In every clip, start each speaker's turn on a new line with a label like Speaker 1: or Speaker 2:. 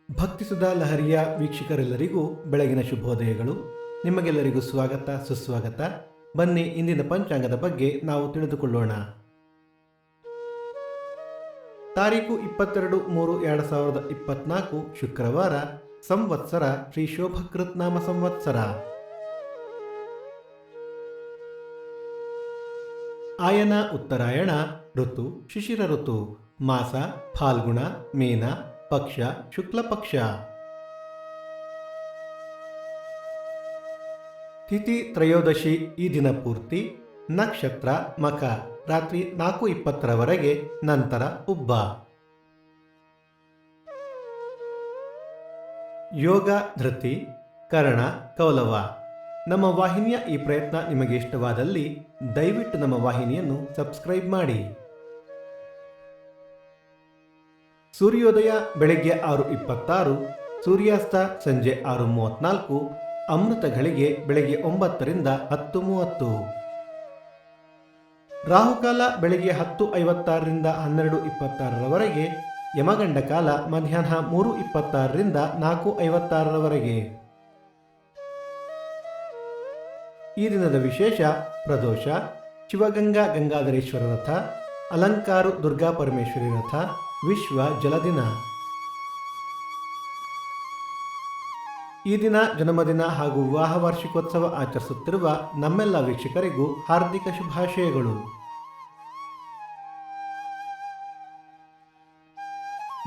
Speaker 1: ಭಕ್ತಿಸುಧಾ ಲಹರಿಯ ವೀಕ್ಷಕರೆಲ್ಲರಿಗೂ ಬೆಳಗಿನ ಶುಭೋದಯಗಳು. ನಿಮಗೆಲ್ಲರಿಗೂ ಸ್ವಾಗತ ಸುಸ್ವಾಗತ. ಬನ್ನಿ ಇಂದಿನ ಪಂಚಾಂಗದ ಬಗ್ಗೆ ನಾವು ತಿಳಿದುಕೊಳ್ಳೋಣ. ತಾರೀಕು 22/3/2024 ಶುಕ್ರವಾರ, ಸಂವತ್ಸರ ಶ್ರೀ ಶೋಭಕೃತ್ ನಾಮ ಸಂವತ್ಸರ. ಆಯನ ಉತ್ತರಾಯಣ, ಋತು ಶಿಶಿರ ಋತು, ಮಾಸ ಫಾಲ್ಗುಣ, ಮೀನ, ಪಕ್ಷ ಶುಕ್ಲ ಪಕ್ಷ. ತಿಥಿ ತ್ರಯೋದಶಿ ಈ ದಿನ ಪೂರ್ತಿ. ನಕ್ಷತ್ರ ಮಖ, ರಾತ್ರಿ 4:20 ನಂತರ ಉಬ್ಬ. ಯೋಗ ಧೃತಿ, ಕರ್ಣ ಕೌಲವ. ನಮ್ಮ ವಾಹಿನಿಯ ಈ ಪ್ರಯತ್ನ ನಿಮಗೆ ಇಷ್ಟವಾದಲ್ಲಿ ದಯವಿಟ್ಟು ನಮ್ಮ ವಾಹಿನಿಯನ್ನು ಸಬ್ಸ್ಕ್ರೈಬ್ ಮಾಡಿ. ಸೂರ್ಯೋದಯ ಬೆಳಗ್ಗೆ 6:26, ಸೂರ್ಯಾಸ್ತ ಸಂಜೆ 6:34, ಅಮೃತ ಘಳಿಗೆ ಬೆಳಗ್ಗೆ 9ರಿಂದ 10:30. ರಾಹುಕಾಲ ಬೆಳಗ್ಗೆ 10:56ರಿಂದ 12:26 ಯಮಗಂಡ ಕಾಲ ಮಧ್ಯಾಹ್ನ 3:26ರಿಂದ 4:56. ಈ ದಿನದ ವಿಶೇಷ: ಪ್ರದೋಷ, ಶಿವಗಂಗಾ ಗಂಗಾಧರೇಶ್ವರ ರಥ, ಅಲಂಕಾರು ದುರ್ಗಾ ಪರಮೇಶ್ವರಿ ರಥ, ವಿಶ್ವ ಜಲ ದಿನ. ಈ ದಿನ ಜನ್ಮದಿನ ಹಾಗೂ ವಿವಾಹ ವಾರ್ಷಿಕೋತ್ಸವ ಆಚರಿಸುತ್ತಿರುವ ನಮ್ಮೆಲ್ಲ ವೀಕ್ಷಕರಿಗೂ ಹಾರ್ದಿಕ ಶುಭಾಶಯಗಳು.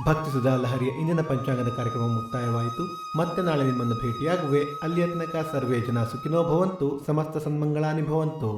Speaker 1: ಭಕ್ತಿಸುಧಾ ಲಹರಿಯ ಇಂದಿನ ಪಂಚಾಂಗದ ಕಾರ್ಯಕ್ರಮ ಮುಕ್ತಾಯವಾಯಿತು. ಮತ್ತೆ ನಾಳೆ ನಿಮ್ಮನ್ನು ಭೇಟಿಯಾಗುವೆ. ಅಲ್ಲಿಯ ತನಕ ಸರ್ವೇ ಜನ ಸುಖಿನೋ ಭವಂತು, ಸಮಸ್ತ ಸನ್ಮಂಗಳಾನಿ ಭವಂತು.